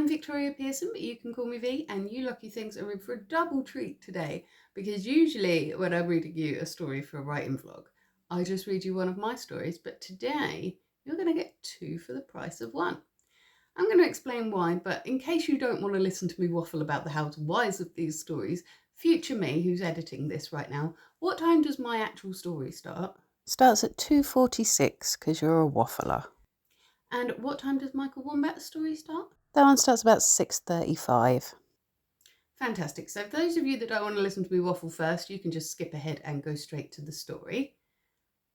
I'm Victoria Pearson, but you can call me V, and you lucky things are in for a double treat today, because usually when I'm reading you a story for a writing vlog, I just read you one of my stories, but today you're going to get two for the price of one. I'm going to explain why, but in case you don't want to listen to me waffle about the hows and whys of these stories, future me, who's editing this right now, what time does my actual story start? Starts at 2:46 because you're a waffler. And what time does Michael Wombat's story start? That one starts about 6:35. Fantastic. So for those of you that don't want to listen to me waffle first, you can just skip ahead and go straight to the story.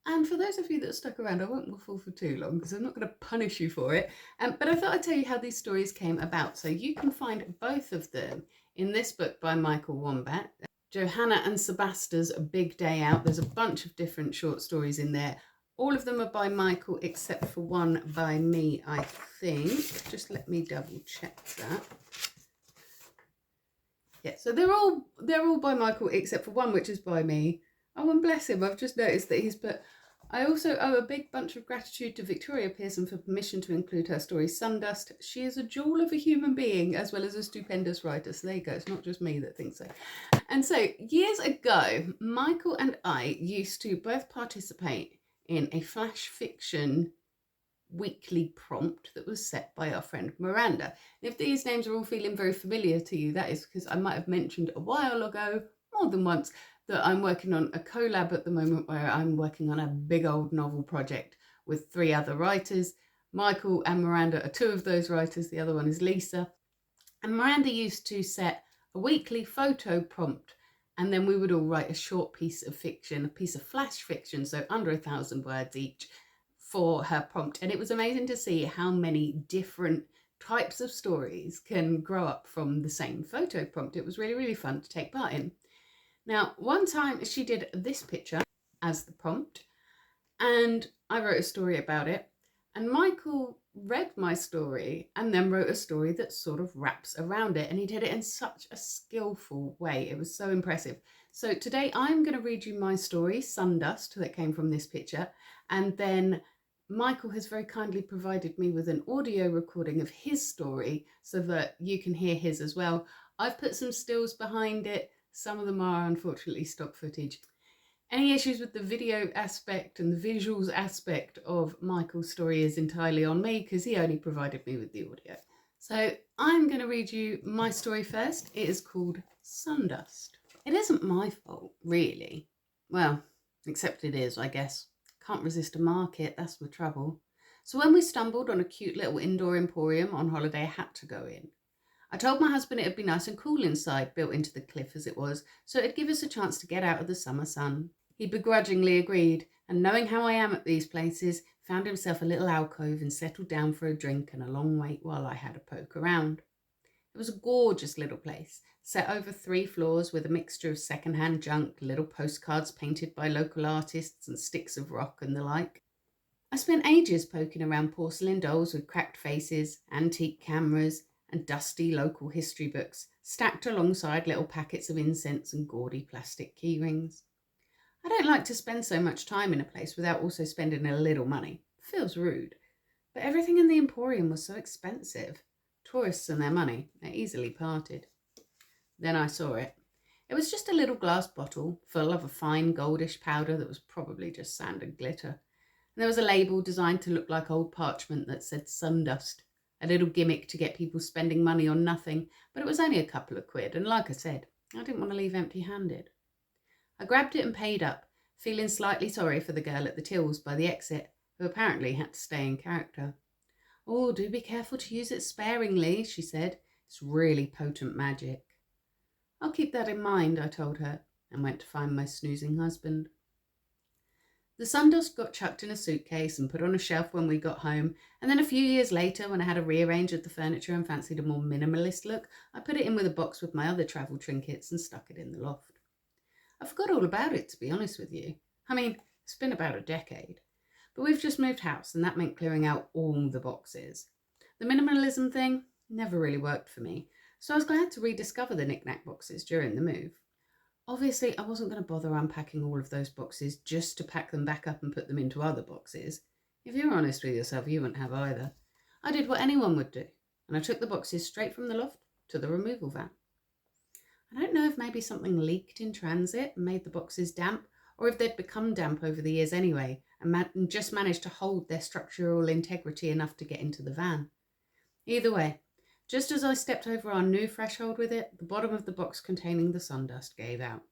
And for those of you that are stuck around, I won't waffle for too long because I'm not going to punish you for it. But I thought I'd tell you how these stories came about. So you can find both of them in this book by Michael Wombat, Johanna and Sebastia's A Big Day Out. There's a bunch of different short stories in there. All of them are by Michael except for one by me, I think. Just let me double check that. Yeah, so they're all by Michael except for one, which is by me. Oh, and bless him, I've just noticed that he's put, I also owe a big bunch of gratitude to Victoria Pearson for permission to include her story Sundust. She is a jewel of a human being as well as a stupendous writer. So there you go, it's not just me that thinks so. And so years ago, Michael and I used to both participate in a flash fiction weekly prompt that was set by our friend Miranda. If these names are all feeling very familiar to you, that is because I might have mentioned a while ago, more than once, that I'm working on a collab at the moment where I'm working on a big old novel project with 3 other writers. Michael and Miranda are 2 of those writers, the other one is Lisa. And Miranda used to set a weekly photo prompt, and then we would all write a short piece of fiction, a piece of flash fiction, so under 1,000 words each, for her prompt. And it was amazing to see how many different types of stories can grow up from the same photo prompt. It was really, really fun to take part in. Now, one time she did this picture as the prompt, and I wrote a story about it. And Michael read my story and then wrote a story that sort of wraps around it. And he did it in such a skillful way. It was so impressive. So today I'm going to read you my story, Sundust, that came from this picture. And then Michael has very kindly provided me with an audio recording of his story so that you can hear his as well. I've put some stills behind it. Some of them are unfortunately stock footage. Any issues with the video aspect and the visuals aspect of Michael's story is entirely on me because he only provided me with the audio. So I'm going to read you my story first. It is called Sundust. It isn't my fault, really. Well, except it is, I guess. Can't resist a market, that's the trouble. So when we stumbled on a cute little indoor emporium on holiday, I had to go in. I told my husband it'd be nice and cool inside, built into the cliff as it was, so it'd give us a chance to get out of the summer sun. He begrudgingly agreed, and knowing how I am at these places, found himself a little alcove and settled down for a drink and a long wait while I had a poke around. It was a gorgeous little place, set over 3 floors with a mixture of second-hand junk, little postcards painted by local artists and sticks of rock and the like. I spent ages poking around porcelain dolls with cracked faces, antique cameras, and dusty local history books, stacked alongside little packets of incense and gaudy plastic key rings. I don't like to spend so much time in a place without also spending a little money. It feels rude. But everything in the Emporium was so expensive. Tourists and their money, they easily parted. Then I saw it. It was just a little glass bottle full of a fine goldish powder that was probably just sand and glitter. And there was a label designed to look like old parchment that said Sundust. A little gimmick to get people spending money on nothing, but it was only a couple of quid, and like I said, I didn't want to leave empty-handed. I grabbed it and paid up, feeling slightly sorry for the girl at the tills by the exit, who apparently had to stay in character. "Oh, do be careful to use it sparingly," she said. "It's really potent magic." "I'll keep that in mind," I told her, and went to find my snoozing husband. The Sundust got chucked in a suitcase and put on a shelf when we got home, and then a few years later, when I had a rearrange of the furniture and fancied a more minimalist look, I put it in with a box with my other travel trinkets and stuck it in the loft. I forgot all about it, to be honest with you. I mean, it's been about a decade. But we've just moved house, and that meant clearing out all the boxes. The minimalism thing never really worked for me, so I was glad to rediscover the knick-knack boxes during the move. Obviously, I wasn't going to bother unpacking all of those boxes just to pack them back up and put them into other boxes. If you're honest with yourself, you wouldn't have either. I did what anyone would do, and I took the boxes straight from the loft to the removal van. I don't know if maybe something leaked in transit and made the boxes damp, or if they'd become damp over the years anyway and just managed to hold their structural integrity enough to get into the van. Either way, just as I stepped over our new threshold with it, the bottom of the box containing the sundust gave out.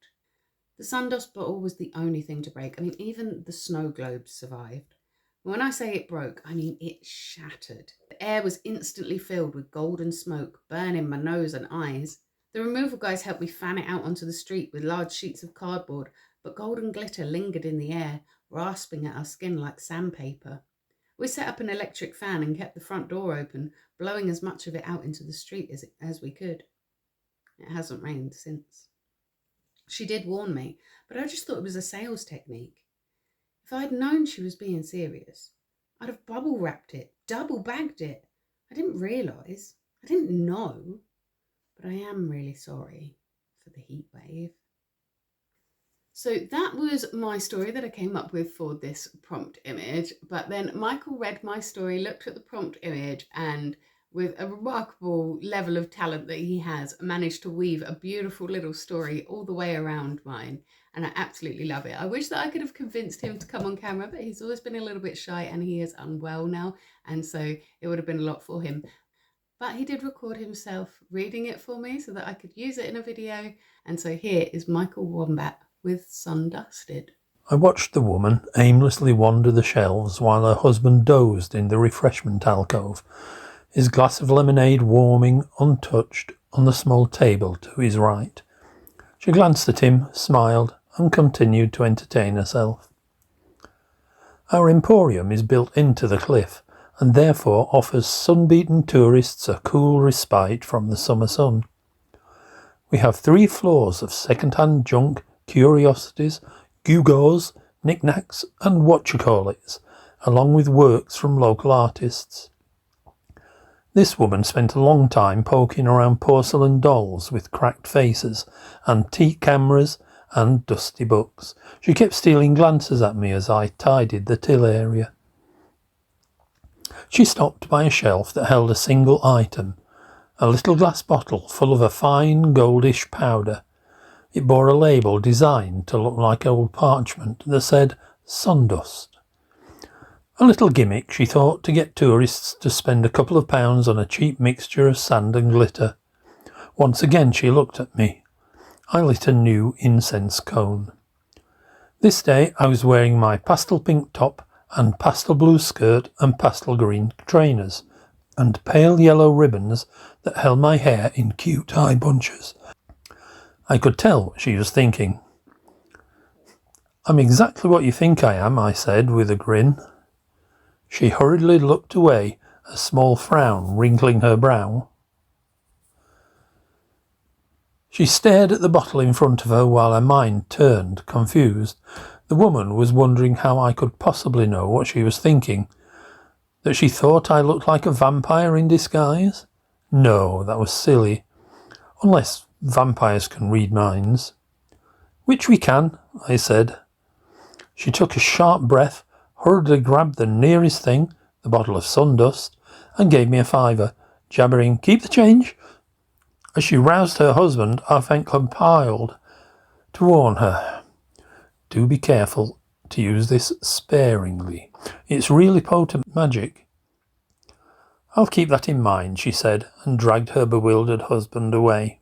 The sundust bottle was the only thing to break. I mean, even the snow globes survived. When I say it broke, I mean it shattered. The air was instantly filled with golden smoke, burning my nose and eyes. The removal guys helped me fan it out onto the street with large sheets of cardboard, but golden glitter lingered in the air, rasping at our skin like sandpaper. We set up an electric fan and kept the front door open, blowing as much of it out into the street as we could. It hasn't rained since. She did warn me, but I just thought it was a sales technique. If I'd known she was being serious, I'd have bubble wrapped it, double bagged it. I didn't realise. I didn't know. But I am really sorry for the heat wave. So that was my story that I came up with for this prompt image. But then Michael read my story, looked at the prompt image, and with a remarkable level of talent that he has, managed to weave a beautiful little story all the way around mine. And I absolutely love it. I wish that I could have convinced him to come on camera, but he's always been a little bit shy and he is unwell now. And so it would have been a lot for him. But he did record himself reading it for me so that I could use it in a video. And so here is Michael Wombat with Sundusted. I watched the woman aimlessly wander the shelves while her husband dozed in the refreshment alcove, his glass of lemonade warming untouched on the small table to his right. She glanced at him, smiled, and continued to entertain herself. Our emporium is built into the cliff, and therefore offers sun-beaten tourists a cool respite from the summer sun. We have 3 floors of second-hand junk, curiosities, gewgaws, knickknacks, and whatchacallits, along with works from local artists. This woman spent a long time poking around porcelain dolls with cracked faces, antique cameras, and dusty books. She kept stealing glances at me as I tidied the till area. She stopped by a shelf that held a single item, a little glass bottle full of a fine goldish powder. It bore a label designed to look like old parchment that said Sundust. A little gimmick, she thought, to get tourists to spend a couple of pounds on a cheap mixture of sand and glitter. Once again she looked at me. I lit a new incense cone. This day I was wearing my pastel pink top and pastel blue skirt and pastel green trainers, and pale yellow ribbons that held my hair in cute high bunches. I could tell what she was thinking. "I'm exactly what you think I am," I said with a grin. She hurriedly looked away, a small frown wrinkling her brow. She stared at the bottle in front of her while her mind turned, confused. The woman was wondering how I could possibly know what she was thinking. That she thought I looked like a vampire in disguise? No, that was silly. Unless vampires can read minds. "Which we can," I said. She took a sharp breath, hurriedly grabbed the nearest thing, the bottle of Sundust, and gave me a £5, jabbering, "Keep the change." As she roused her husband, I felt compelled to warn her. Do be careful to use this sparingly. It's really potent magic. "I'll keep that in mind," she said, and dragged her bewildered husband away.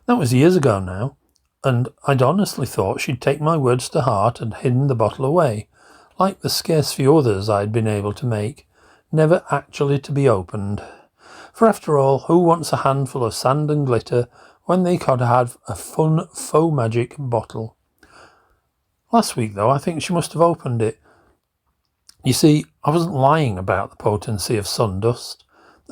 That was years ago now, and I'd honestly thought she'd take my words to heart and hidden the bottle away, like the scarce few others I'd been able to make, never actually to be opened. For after all, who wants a handful of sand and glitter when they could have a fun faux magic bottle? Last week, though, I think she must have opened it. You see, I wasn't lying about the potency of Sundust.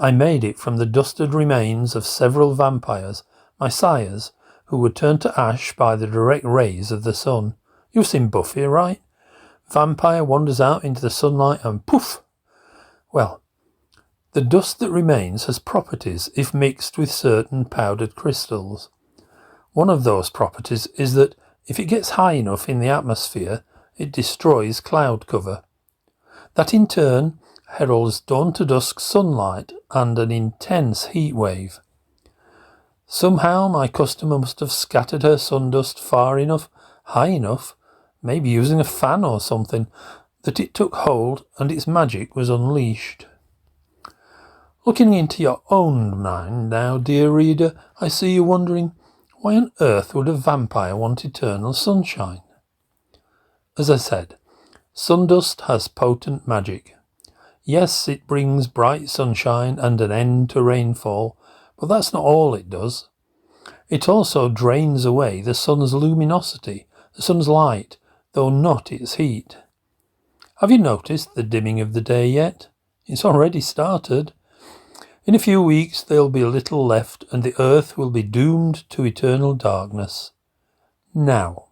I made it from the dusted remains of several vampires, my sires, who were turned to ash by the direct rays of the sun. You've seen Buffy, right? Vampire wanders out into the sunlight and poof! Well, the dust that remains has properties if mixed with certain powdered crystals. One of those properties is that if it gets high enough in the atmosphere, it destroys cloud cover. That in turn heralds dawn to dusk sunlight and an intense heat wave. Somehow my customer must have scattered her sundust far enough, high enough, maybe using a fan or something, that it took hold and its magic was unleashed. Looking into your own mind now, dear reader, I see you wondering, why on earth would a vampire want eternal sunshine? As I said, sundust has potent magic. Yes, it brings bright sunshine and an end to rainfall, but that's not all it does. It also drains away the sun's luminosity, the sun's light, though not its heat. Have you noticed the dimming of the day yet? It's already started. In a few weeks there'll be little left and the earth will be doomed to eternal darkness. Now,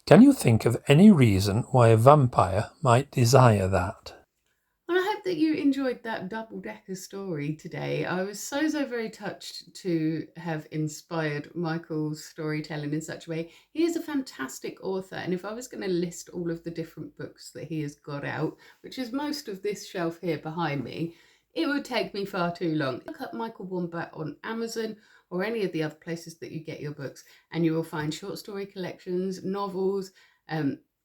can you think of any reason why a vampire might desire that? Well, I hope that you enjoyed that double-decker story today. I was so very touched to have inspired Michael's storytelling in such a way. He is a fantastic author, and if I was going to list all of the different books that he has got out, which is most of this shelf here behind me, it would take me far too long. Look up Michael Wombat on Amazon or any of the other places that you get your books, and you will find short story collections, novels,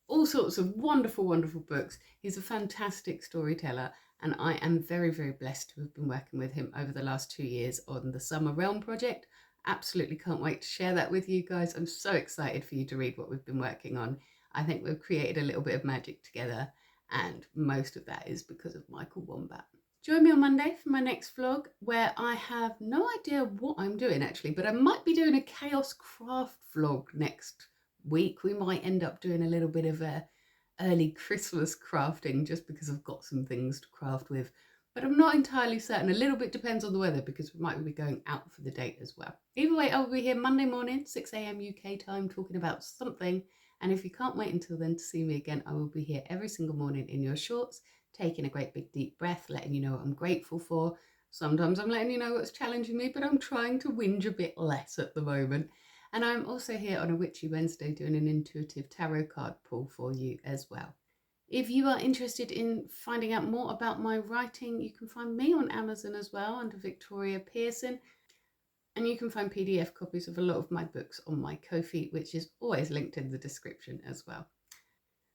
all sorts of wonderful, wonderful books. He's a fantastic storyteller, and I am very, very blessed to have been working with him over the last 2 years on the Summer Realm project. Absolutely can't wait to share that with you guys. I'm so excited for you to read what we've been working on. I think we've created a little bit of magic together, and most of that is because of Michael Wombat. Join me on Monday for my next vlog, where I have no idea what I'm doing actually, but I might be doing a chaos craft vlog next week. We might end up doing a little bit of a early Christmas crafting just because I've got some things to craft with, but I'm not entirely certain. A little bit depends on the weather because we might be going out for the date as well. Either way, I'll be here Monday morning, 6 a.m. UK time, talking about something. And if you can't wait until then to see me again, I will be here every single morning in your shorts, taking a great big deep breath, letting you know what I'm grateful for. Sometimes I'm letting you know what's challenging me, but I'm trying to whinge a bit less at the moment. And I'm also here on a Witchy Wednesday doing an intuitive tarot card pull for you as well. If you are interested in finding out more about my writing, you can find me on Amazon as well under Victoria Pearson. And you can find PDF copies of a lot of my books on my Ko-fi, which is always linked in the description as well.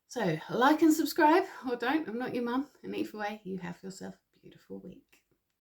So like and subscribe, or don't, I'm not your mum. And either way, you have yourself a beautiful week.